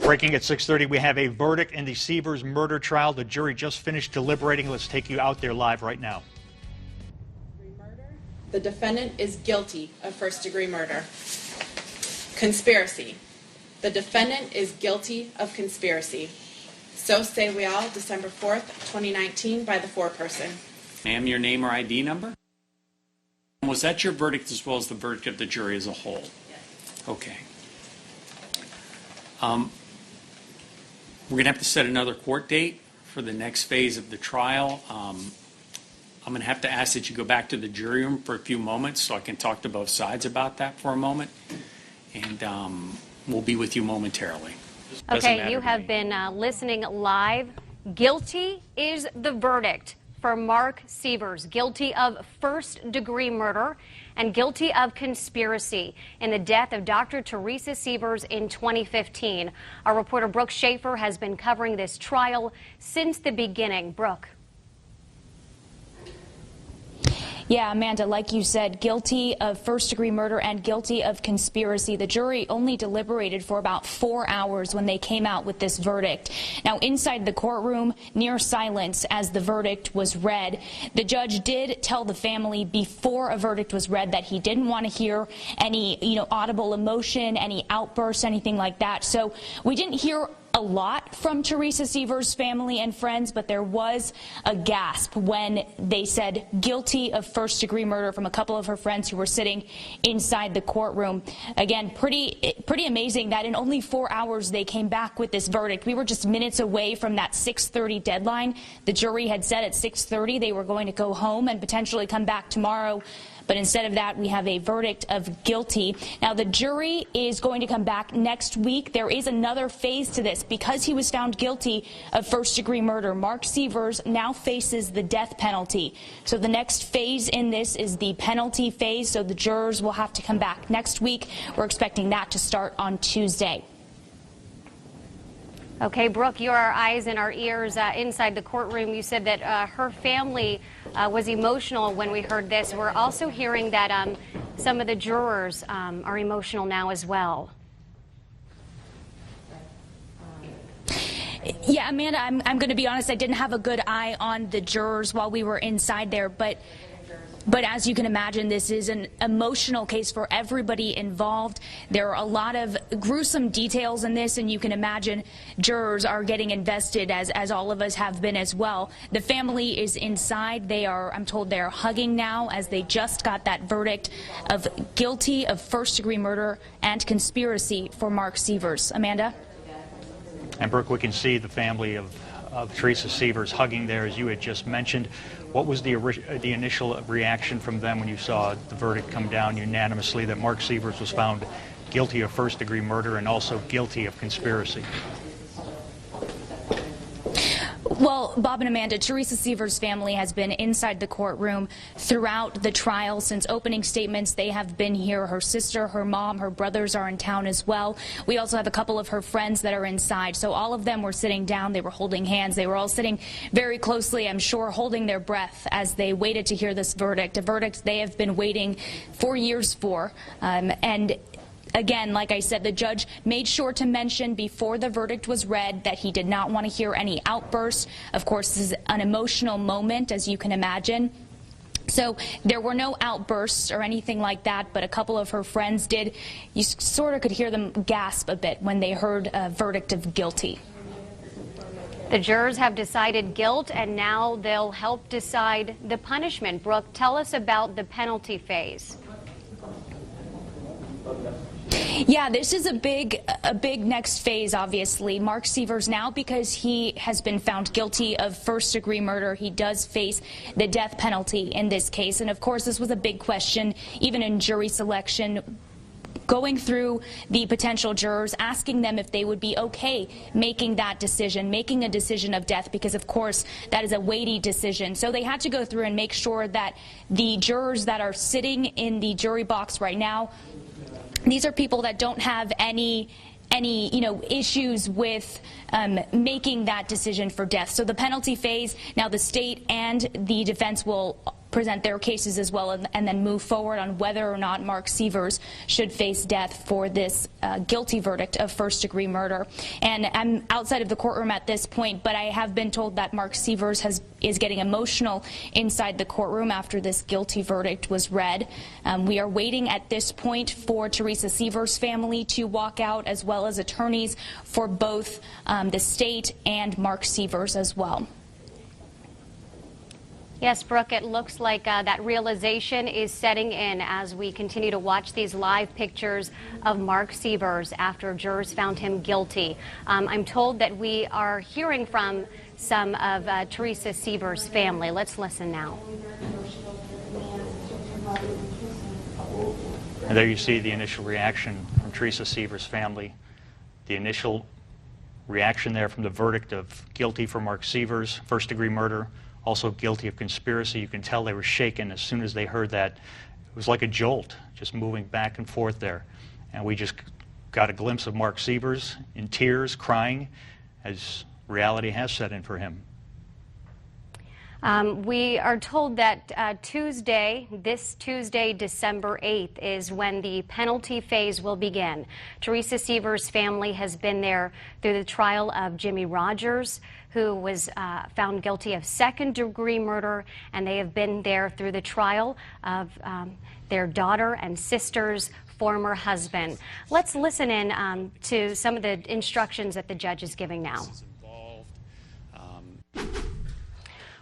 Breaking at 6:30, we have a verdict in the Sievers murder trial. The jury just finished deliberating. Let's take you out there live right now. The defendant is guilty of first-degree murder. Conspiracy. The defendant is guilty of conspiracy. So say we all, December 4th, 2019, by the foreperson. Ma'am, your name or ID number? Was that your verdict as well as the verdict of the jury as a whole? Yes. Okay. We're going to have to set another court date for the next phase of the trial. I'm going to have to ask that you go back to the jury room for a few moments so I can talk to both sides about that for a moment. And we'll be with you momentarily. Okay, you have been listening live. Guilty is the verdict for Mark Sievers, guilty of first-degree murder and guilty of conspiracy in the death of Dr. Teresa Sievers in 2015. Our reporter Brooke Schaefer has been covering this trial since the beginning. Brooke. Yeah, Amanda, like you said, guilty of first-degree murder and guilty of conspiracy. The jury only deliberated for about 4 hours when they came out with this verdict. Now, inside the courtroom, near silence as the verdict was read, the judge did tell the family before a verdict was read that he didn't want to hear any, audible emotion, any outbursts, anything like that. So we didn't hear a lot from Teresa Sievers' family and friends, but there was a gasp when they said guilty of first-degree murder from a couple of her friends who were sitting inside the courtroom. Again, pretty amazing that in only 4 hours they came back with this verdict. We were just minutes away from that 6:30 deadline. The jury had said at 6:30 they were going to go home and potentially come back tomorrow. But instead of that, we have a verdict of guilty. Now, the jury is going to come back next week. There is another phase to this. Because he was found guilty of first-degree murder, Mark Sievers now faces the death penalty. So the next phase in this is the penalty phase. So the jurors will have to come back next week. We're expecting that to start on Tuesday. Okay, Brooke, you're our eyes and our ears inside the courtroom. You said that her family was emotional when we heard this. We're also hearing that some of the jurors are emotional now as well. Yeah, Amanda, I'm going to be honest. I didn't have a good eye on the jurors while we were inside there, but as you can imagine, this is an emotional case for everybody involved. There are a lot of gruesome details in this, and you can imagine jurors are getting invested, as all of us have been as well. The family is inside. I'm told they're hugging now as they just got that verdict of guilty of first-degree murder and conspiracy for Mark Sievers. Amanda? And Brooke, we can see the family of Teresa Sievers hugging there, as you had just mentioned. What was the initial reaction from them when you saw the verdict come down unanimously that Mark Sievers was found guilty of first-degree murder and also guilty of conspiracy? Well, Bob and Amanda, Teresa Sievers' family has been inside the courtroom throughout the trial. Since opening statements, they have been here. Her sister, her mom, her brothers are in town as well. We also have a couple of her friends that are inside. So all of them were sitting down. They were holding hands. They were all sitting very closely, I'm sure, holding their breath as they waited to hear this verdict, a verdict they have been waiting 4 years for. And again, like I said, the judge made sure to mention before the verdict was read that he did not want to hear any outbursts. Of course, this is an emotional moment, as you can imagine. So there were no outbursts or anything like that, but a couple of her friends did. You sort of could hear them gasp a bit when they heard a verdict of guilty. The jurors have decided guilt, and now they'll help decide the punishment. Brooke, tell us about the penalty phase. Yeah, this is a big next phase, obviously. Mark Sievers now, because he has been found guilty of first-degree murder, he does face the death penalty in this case. And, of course, this was a big question, even in jury selection, going through the potential jurors, asking them if they would be okay making that decision, making a decision of death, because, of course, that is a weighty decision. So they had to go through and make sure that the jurors that are sitting in the jury box right now, these are people that don't have any issues with making that decision for death. So the penalty phase, now the state and the defense will present their cases as well, and then move forward on whether or not Mark Sievers should face death for this guilty verdict of first-degree murder. And I'm outside of the courtroom at this point, but I have been told that Mark Sievers is getting emotional inside the courtroom after this guilty verdict was read. We are waiting at this point for Teresa Sievers' family to walk out, as well as attorneys for both the state and Mark Sievers as well. Yes, Brooke, it looks like that realization is setting in as we continue to watch these live pictures of Mark Sievers after jurors found him guilty. I'm told that we are hearing from some of Teresa Sievers' family. Let's listen now. And there you see the initial reaction from Teresa Sievers' family. The initial reaction there from the verdict of guilty for Mark Sievers, first-degree murder, also guilty of conspiracy. You can tell they were shaken as soon as they heard that. It was like a jolt, just moving back and forth there. And we just got a glimpse of Mark Sievers in tears, crying, as reality has set in for him. We are told that this Tuesday, December 8th, is when the penalty phase will begin. Teresa Sievers' family has been there through the trial of Jimmy Rogers, who was found guilty of second-degree murder, and they have been there through the trial of their daughter and sister's former husband. Let's listen in to some of the instructions that the judge is giving now.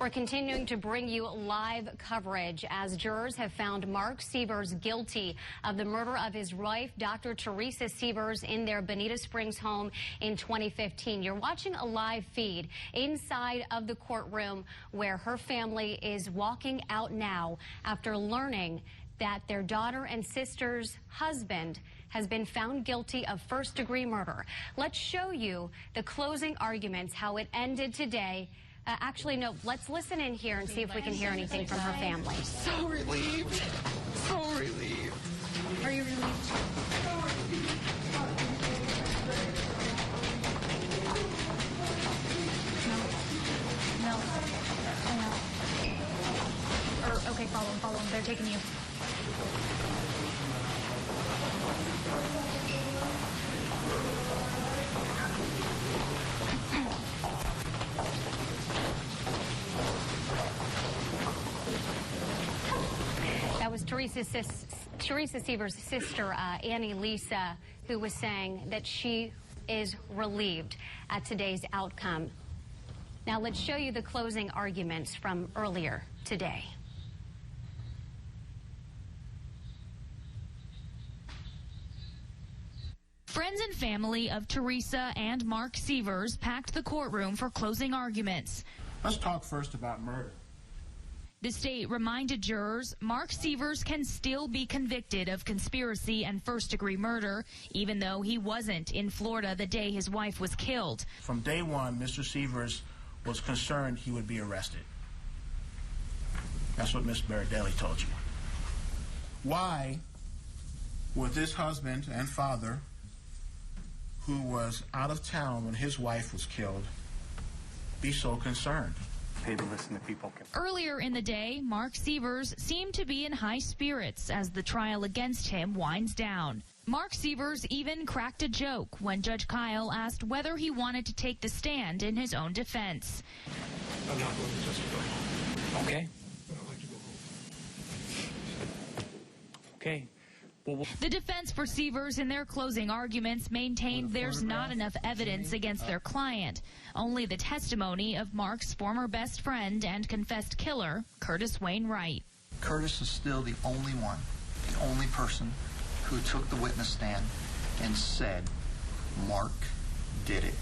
We're continuing to bring you live coverage as jurors have found Mark Sievers guilty of the murder of his wife, Dr. Teresa Sievers, in their Bonita Springs home in 2015. You're watching a live feed inside of the courtroom where her family is walking out now after learning that their daughter and sister's husband has been found guilty of first-degree murder. Let's show you the closing arguments, how it ended today. Actually, no, let's listen in here and see if we can hear anything from her family. So relieved. So relieved. Are you relieved? No. Okay, follow them. They're taking you. That was Teresa Sievers' sister, Annie Lisa, who was saying that she is relieved at today's outcome. Now let's show you the closing arguments from earlier today. Friends and family of Teresa and Mark Sievers packed the courtroom for closing arguments. Let's talk first about murder. The state reminded jurors Mark Sievers can still be convicted of conspiracy and first-degree murder, even though he wasn't in Florida the day his wife was killed. From day one, Mr. Sievers was concerned he would be arrested. That's what Ms. Baradelli told you. Why would this husband and father, who was out of town when his wife was killed, be so concerned? Earlier in the day, Mark Sievers seemed to be in high spirits as the trial against him winds down. Mark Sievers even cracked a joke when Judge Kyle asked whether he wanted to take the stand in his own defense. I'm not going to just go home. Okay. I'd like to go home. Okay. The defense for Sievers in their closing arguments maintained there's not enough evidence against their client. Only the testimony of Mark's former best friend and confessed killer, Curtis Wainwright. Curtis is still the only one, the only person who took the witness stand and said, Mark did it.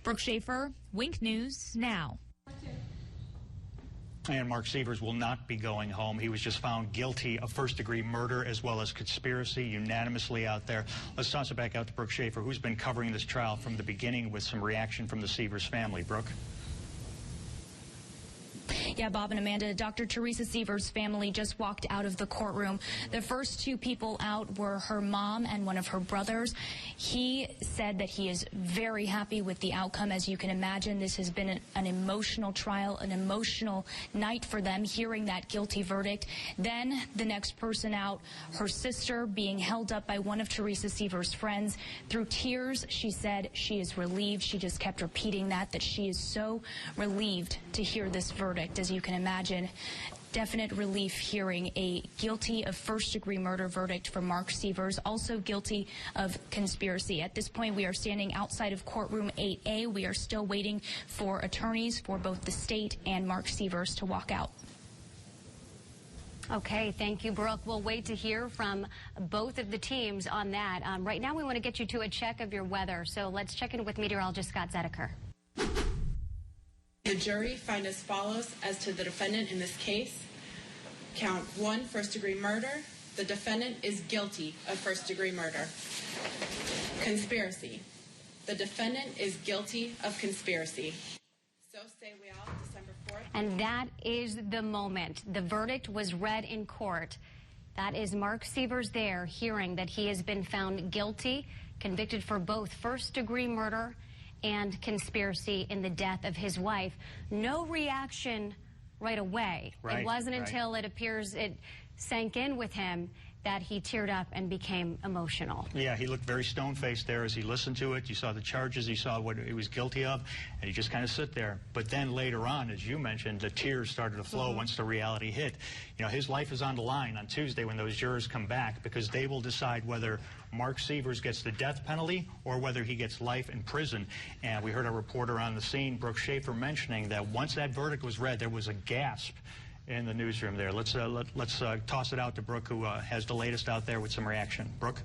Brooke Schaefer, Wink News, now. And Mark Sievers will not be going home. He was just found guilty of first-degree murder as well as conspiracy unanimously out there. Let's toss it back out to Brooke Schaefer, who's been covering this trial from the beginning with some reaction from the Sievers family. Brooke? Yeah, Bob and Amanda, Dr. Teresa Sievers' family just walked out of the courtroom. The first two people out were her mom and one of her brothers. He said that he is very happy with the outcome. As you can imagine, this has been an emotional trial, an emotional night for them, hearing that guilty verdict. Then the next person out, her sister, being held up by one of Teresa Sievers' friends. Through tears, she said she is relieved. She just kept repeating that she is so relieved to hear this verdict. As you can imagine, definite relief hearing a guilty of first-degree murder verdict for Mark Sievers, also guilty of conspiracy. At this point, we are standing outside of courtroom 8A. We are still waiting for attorneys for both the state and Mark Sievers to walk out. Okay, thank you, Brooke. We'll wait to hear from both of the teams on that. Right now, we want to get you to a check of your weather, so let's check in with meteorologist Scott Zedeker. The jury find as follows as to the defendant in this case. Count 1, first-degree murder. The defendant is guilty of first-degree murder. Conspiracy. The defendant is guilty of conspiracy. So say we all, December 4th. And that is the moment. The verdict was read in court. That is Mark Sievers there hearing that he has been found guilty, convicted for both first-degree murder and conspiracy in the death of his wife. No reaction right away. Right, it wasn't until it appears it sank in with him that he teared up and became emotional. Yeah, he looked very stone-faced there as he listened to it. You saw the charges, you saw what he was guilty of, and he just kind of sit there. But then later on, as you mentioned, the tears started to flow once the reality hit. You know, his life is on the line on Tuesday when those jurors come back, because they will decide whether Mark Sievers gets the death penalty or whether he gets life in prison. And we heard a reporter on the scene, Brooke Schaefer, mentioning that once that verdict was read, there was a gasp in the newsroom there. Let's toss it out to Brooke, who has the latest out there with some reaction. Brooke?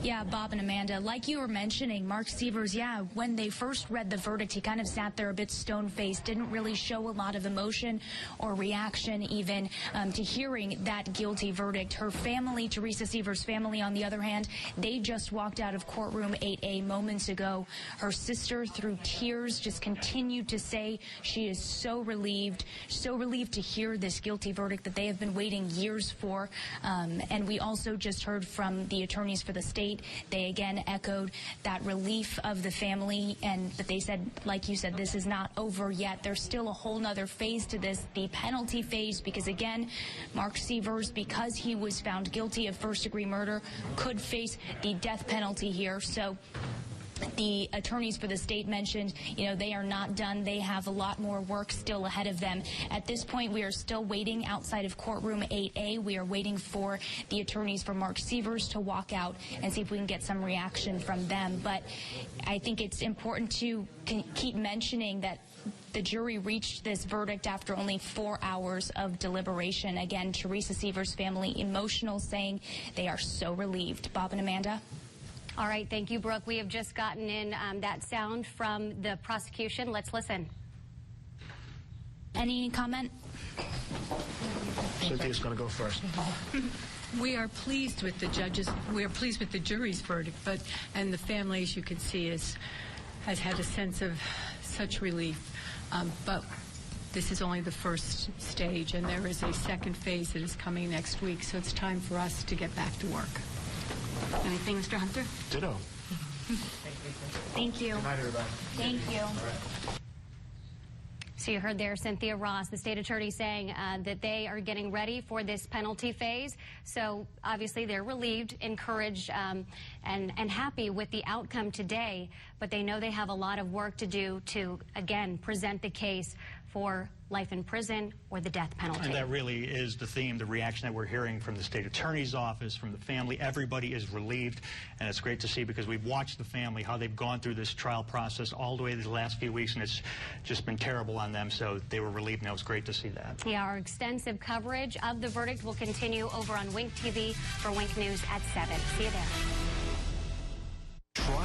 Yeah, Bob and Amanda, like you were mentioning, Mark Sievers, when they first read the verdict, he kind of sat there a bit stone-faced, didn't really show a lot of emotion or reaction even to hearing that guilty verdict. Her family, Teresa Sievers' family, on the other hand, they just walked out of courtroom 8A moments ago. Her sister, through tears, just continued to say she is so relieved to hear this guilty verdict that they have been waiting years for. And we also just heard from the attorneys for the state. They again echoed that relief of the family, and that they said, like you said, this is not over yet. There's still a whole nother phase to this, the penalty phase, because again, Mark Sievers, because he was found guilty of first-degree murder, could face the death penalty here. So the attorneys for the state mentioned, they are not done. They have a lot more work still ahead of them. At this point, we are still waiting outside of courtroom 8A. We are waiting for the attorneys for Mark Sievers to walk out and see if we can get some reaction from them. But I think it's important to keep mentioning that the jury reached this verdict after only 4 hours of deliberation. Again, Teresa Sievers' family emotional, saying they are so relieved. Bob and Amanda? All right, thank you, Brooke. We have just gotten in that sound from the prosecution. Let's listen. Any comment? Cynthia's going to go first. We are pleased with the judges. We are pleased with the jury's verdict, and the family, as you can see, has had a sense of such relief. But this is only the first stage, and there is a second phase that is coming next week. So it's time for us to get back to work. Anything, Mr. Hunter? Ditto. Thank you. Good night, everybody. Thank you. So you heard there Cynthia Ross, the state attorney, saying that they are getting ready for this penalty phase. So obviously they're relieved, encouraged, and happy with the outcome today. But they know they have a lot of work to do to, again, present the case for life in prison or the death penalty. And that really is the theme, the reaction that we're hearing from the state attorney's office, from the family. Everybody is relieved, and it's great to see, because we've watched the family, how they've gone through this trial process all the way to the last few weeks, and it's just been terrible on them. So they were relieved, and it was great to see that. Yeah, our extensive coverage of the verdict will continue over on Wink TV for Wink News at 7. See you there.